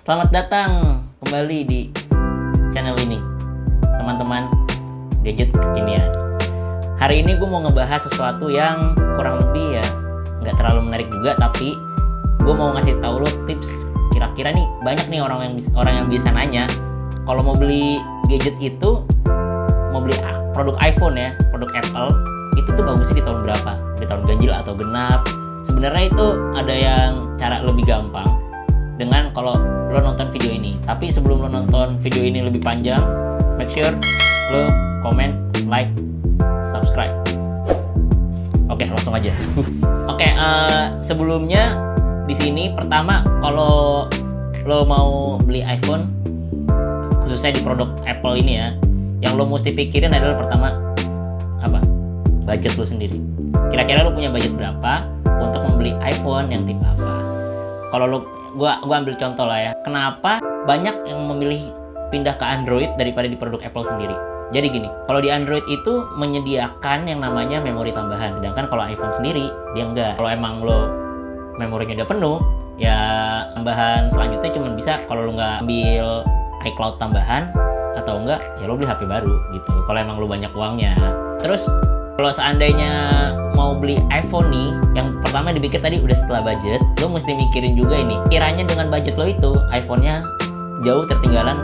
Selamat datang kembali di channel ini, teman-teman gadget kekinian. Hari ini gue mau ngebahas sesuatu yang kurang lebih ya nggak terlalu menarik juga, tapi gue mau ngasih tahu lo tips. Kira-kira nih banyak nih orang yang bisa nanya kalau mau beli gadget itu, mau beli produk iPhone ya, produk Apple itu tuh bagusnya di tahun berapa? Di tahun ganjil atau genap? Sebenarnya itu ada yang cara lebih gampang dengan kalau lo nonton video ini. Tapi sebelum lo nonton video ini lebih panjang, make sure lo komen, like, subscribe. Oke, langsung aja. Oke, sebelumnya di sini pertama kalau lo mau beli iPhone, khususnya di produk Apple ini ya, yang lo mesti pikirin adalah pertama apa? Budget lo sendiri. Kira-kira lo punya budget berapa untuk membeli iPhone yang tipe apa? Kalau lo, gua ambil contoh lah ya. Kenapa banyak yang memilih pindah ke Android daripada di produk Apple sendiri? Jadi gini, kalau di Android itu menyediakan yang namanya memori tambahan, sedangkan kalau iPhone sendiri dia enggak. Kalau emang lo memorinya udah penuh, ya tambahan selanjutnya cuma bisa kalau lo nggak ambil iCloud tambahan, atau enggak ya lo beli HP baru gitu. Kalau emang lo banyak uangnya. Terus kalau seandainya mau beli iPhone nih, yang pertama dipikir tadi udah setelah budget, lo mesti mikirin juga ini, kiranya dengan budget lo itu iPhone-nya jauh tertinggalan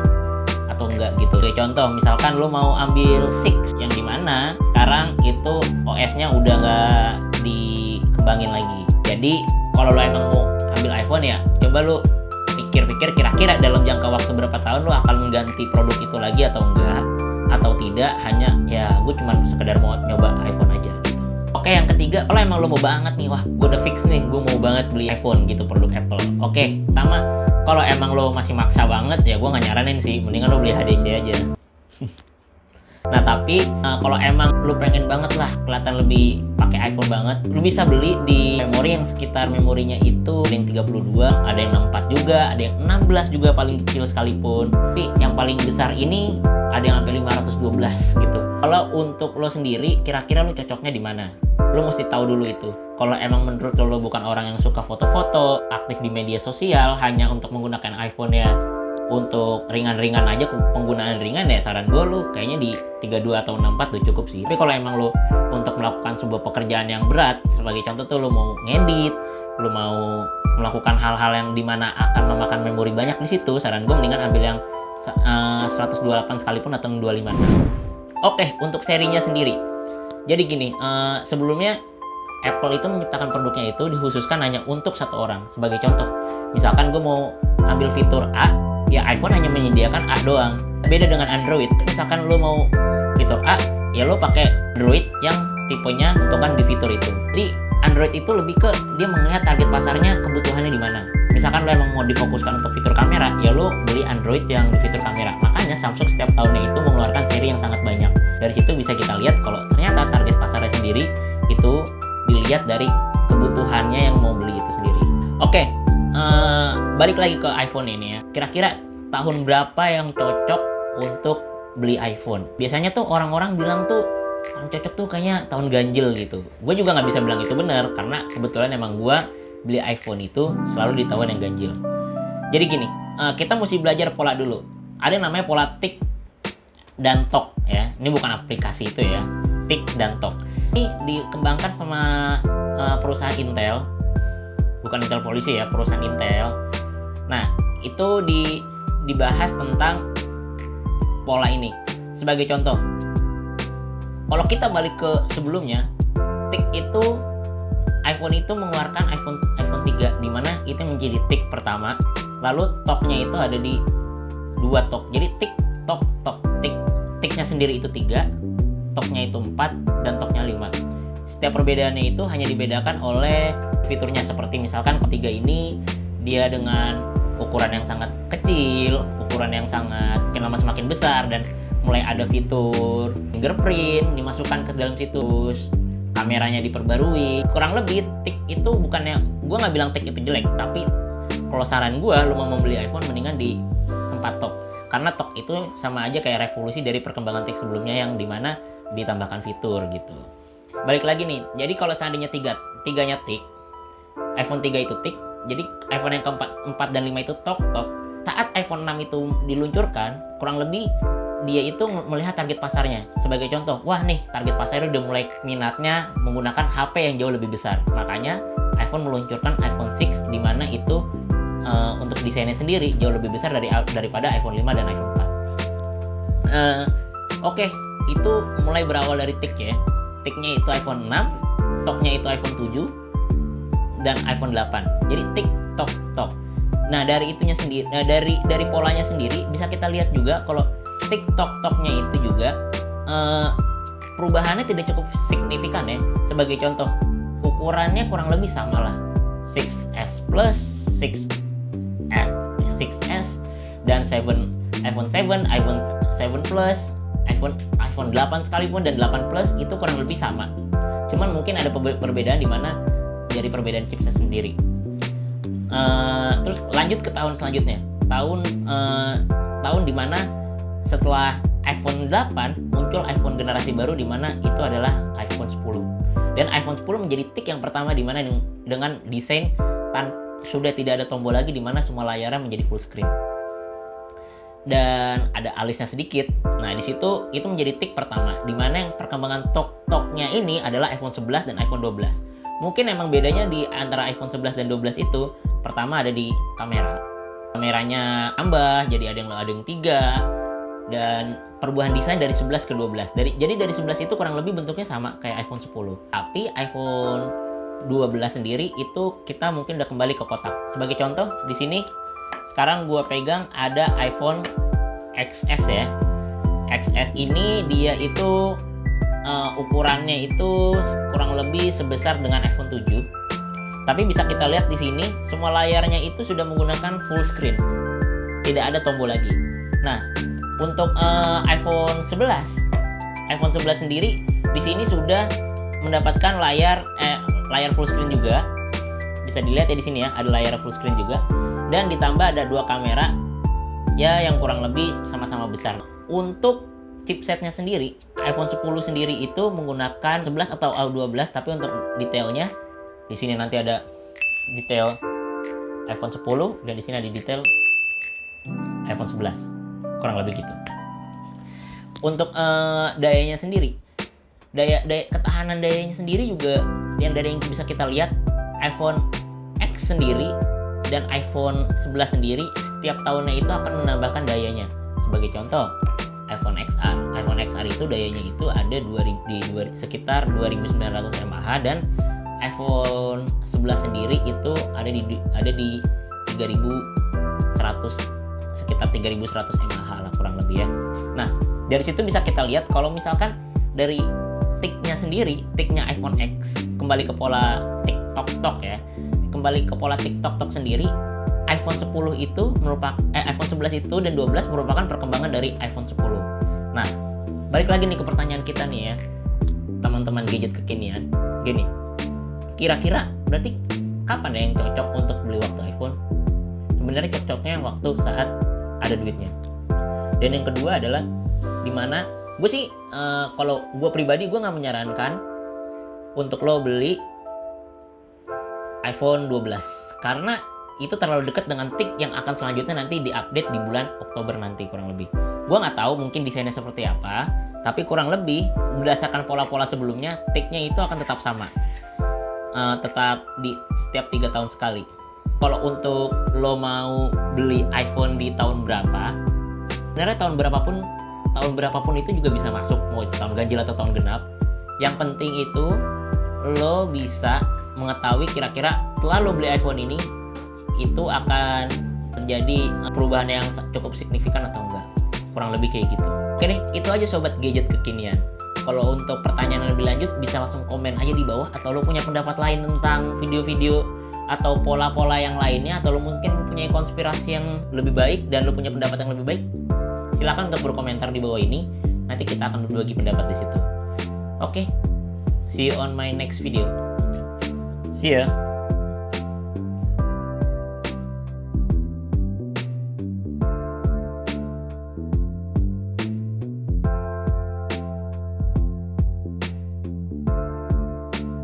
atau enggak gitu. Kayak contoh, misalkan lo mau ambil 6 yang dimana sekarang itu OS-nya udah nggak dikembangin lagi. Jadi kalau lo emang mau ambil iPhone ya, coba lo pikir-pikir kira-kira dalam jangka waktu berapa tahun lo akan mengganti produk itu lagi atau enggak, atau tidak hanya ya gue cuma sekedar mau nyoba iPhone aja gitu. Oke, yang ketiga, kalau emang lo mau banget nih, wah gue udah fix nih, gue mau banget beli iPhone gitu, produk Apple. Oke, pertama kalau emang lo masih maksa banget ya gue nggak nyaranin sih, mendingan lo beli HTC aja. Nah tapi kalau emang lo pengen banget lah kelihatan lebih pakai iPhone banget, lo bisa beli di memori yang sekitar memorinya itu ada yang 32, ada yang 64 juga, ada yang 16 juga paling kecil sekalipun. Tapi yang paling besar ini ada yang sampai 512 gitu. Kalau untuk lo sendiri, kira-kira lo cocoknya di mana? Lo mesti tahu dulu itu. Kalau emang menurut lo bukan orang yang suka foto-foto, aktif di media sosial, hanya untuk menggunakan iPhone ya untuk ringan-ringan aja, penggunaan ringan ya, saran gue lo kayaknya di 32 atau 64 udah cukup sih. Tapi kalau emang lo untuk melakukan sebuah pekerjaan yang berat, sebagai contoh tuh lo mau ngedit, lo mau melakukan hal-hal yang dimana akan memakan memori banyak di situ, saran gue mendingan ambil yang 128 sekalipun atau 256. Oke, untuk serinya sendiri. Jadi gini, sebelumnya Apple itu menciptakan produknya itu dikhususkan hanya untuk satu orang. Sebagai contoh, misalkan gue mau ambil fitur A, ya iPhone hanya menyediakan A doang. Beda dengan Android. Misalkan lo mau fitur A, ya lo pakai Android yang tipenya untukkan di fitur itu. Jadi Android itu lebih ke dia melihat target pasarnya kebutuhannya di mana. Misalkan lo emang mau difokuskan untuk fitur kamera, ya lo beli Android yang di fitur kamera. Makanya Samsung setiap tahunnya itu mengeluarkan seri yang sangat banyak. Dari situ bisa kita lihat kalau ternyata target pasarnya sendiri itu dilihat dari kebutuhannya yang mau beli itu sendiri. Oke, balik lagi ke iPhone ini ya. Kira-kira tahun berapa yang cocok untuk beli iPhone? Biasanya tuh orang-orang bilang tuh yang cocok tuh kayaknya tahun ganjil gitu. Gue juga nggak bisa bilang itu benar, karena kebetulan emang gue beli iPhone itu selalu di tahun yang ganjil. Jadi gini, kita mesti belajar pola dulu. Ada yang namanya pola tick dan tock ya. Ini bukan aplikasi itu ya, tick dan tock. Ini dikembangkan sama perusahaan Intel, bukan Intel polisi ya, perusahaan Intel. Nah itu dibahas tentang pola ini. Sebagai contoh, kalau kita balik ke sebelumnya, tick itu iPhone itu mengeluarkan iPhone 3, dimana itu menjadi tick pertama, lalu tocknya itu ada di 2 tock. Jadi tick, tock, tick. Ticknya sendiri itu 3, tocknya itu 4, dan tocknya 5. Setiap perbedaannya itu hanya dibedakan oleh fiturnya. Seperti misalkan ketiga ini dia dengan ukuran yang sangat kecil, ukuran yang sangat makin lama semakin besar, dan mulai ada fitur fingerprint dimasukkan ke dalam situs, kameranya diperbarui. Kurang lebih tick itu bukannya, gue nggak bilang tick itu jelek, tapi kalau saran gue, lo mau membeli iPhone mendingan di tempat tock, karena tock itu sama aja kayak revolusi dari perkembangan tick sebelumnya yang dimana ditambahkan fitur gitu. Balik lagi nih, jadi kalau seandainya tiganya tick, iPhone 3 itu tick, jadi iPhone yang keempat, 4 dan 5 itu tock, saat iPhone 6 itu diluncurkan, kurang lebih dia itu melihat target pasarnya. Sebagai contoh, wah nih target pasarnya udah mulai minatnya menggunakan HP yang jauh lebih besar. Makanya iPhone meluncurkan iPhone 6, di mana itu untuk desainnya sendiri jauh lebih besar daripada iPhone 5 dan iPhone 4. Oke, itu mulai berawal dari TIC ya. TIC-nya itu iPhone 6, TOC-nya itu iPhone 7 dan iPhone 8. Jadi TIC, TOC, TOC. Nah, dari itunya sendiri, dari polanya sendiri bisa kita lihat juga kalau TikTok-nya itu juga perubahannya tidak cukup signifikan ya. Sebagai contoh, ukurannya kurang lebih sama lah, 6S Plus, 6S dan iPhone 7, iPhone 7 Plus, iPhone 8 sekalipun dan 8 Plus itu kurang lebih sama. Cuman mungkin ada perbedaan di mana dari perbedaan chipset sendiri. Terus lanjut ke tahun selanjutnya, tahun di mana setelah iPhone 8 muncul iPhone generasi baru, di mana itu adalah iPhone 10. Dan iPhone 10 menjadi TIC yang pertama di mana dengan desain sudah tidak ada tombol lagi, di mana semua layarnya menjadi full screen. Dan ada alisnya sedikit. Nah, di situ itu menjadi TIC pertama, di mana yang perkembangan TOC-nya ini adalah iPhone 11 dan iPhone 12. Mungkin emang bedanya di antara iPhone 11 dan 12 itu, pertama ada di kamera. Kameranya tambah, jadi ada yang 3. Dan perubahan desain dari 11 ke 12. Jadi dari 11 itu kurang lebih bentuknya sama kayak iPhone 10. Tapi iPhone 12 sendiri itu kita mungkin udah kembali ke kotak. Sebagai contoh, di sini sekarang gua pegang ada iPhone XS ya. XS ini dia itu ukurannya itu kurang lebih sebesar dengan iPhone 7. Tapi bisa kita lihat di sini semua layarnya itu sudah menggunakan full screen. Tidak ada tombol lagi. Nah, untuk iPhone 11 sendiri di sini sudah mendapatkan layar full screen juga. Bisa dilihat ya di sini ya, ada layar full screen juga. Dan ditambah ada 2 kamera ya yang kurang lebih sama-sama besar. Untuk chipsetnya sendiri, iPhone 10 sendiri itu menggunakan 11 atau A12, tapi untuk detailnya di sini nanti ada detail iPhone 10 dan di sini ada detail iPhone 11. Kurang lebih gitu. Untuk dayanya sendiri, daya ketahanan dayanya sendiri juga yang dari yang bisa kita lihat, iPhone X sendiri dan iPhone 11 sendiri setiap tahunnya itu akan menambahkan dayanya. Sebagai contoh, iPhone XR itu dayanya itu ada sekitar 2900 mAh, dan iPhone 11 sendiri itu ada di 3100, sekitar 3100 mAh lah kurang lebih ya. Nah, dari situ bisa kita lihat kalau misalkan dari TIC-nya sendiri, TIC-nya iPhone X kembali ke pola TikTok ya. Kembali ke pola TikTok sendiri, iPhone 10 itu iPhone 11 itu dan 12 merupakan perkembangan dari iPhone 10. Nah, balik lagi nih ke pertanyaan kita nih ya, teman-teman gadget kekinian. Gini, kira-kira berarti kapan ya yang cocok untuk beli waktu iPhone? Sebenarnya cocoknya waktu saat ada duitnya. Dan yang kedua adalah dimana gue sih kalau gue pribadi gue nggak menyarankan untuk lo beli iPhone 12 karena itu terlalu dekat dengan TIC yang akan selanjutnya nanti diupdate di bulan Oktober nanti kurang lebih. Gue nggak tahu mungkin desainnya seperti apa, tapi kurang lebih berdasarkan pola-pola sebelumnya TIC-nya itu akan tetap sama, tetap di setiap 3 tahun sekali. Kalau untuk lo mau beli iPhone di tahun berapa, sebenarnya tahun berapapun itu juga bisa masuk, mau tahun ganjil atau tahun genap. Yang penting itu lo bisa mengetahui kira-kira setelah lo beli iPhone ini itu akan terjadi perubahan yang cukup signifikan atau enggak. Kurang lebih kayak gitu. Oke deh, itu aja sobat gadget kekinian. Kalau untuk pertanyaan yang lebih lanjut bisa langsung komen aja di bawah, atau lo punya pendapat lain tentang video-video atau pola-pola yang lainnya, atau lo mungkin punya konspirasi yang lebih baik dan lo punya pendapat yang lebih baik, silakan untuk berkomentar di bawah ini. Nanti kita akan berbagi pendapat di situ. Oke, see you on my next video. See ya.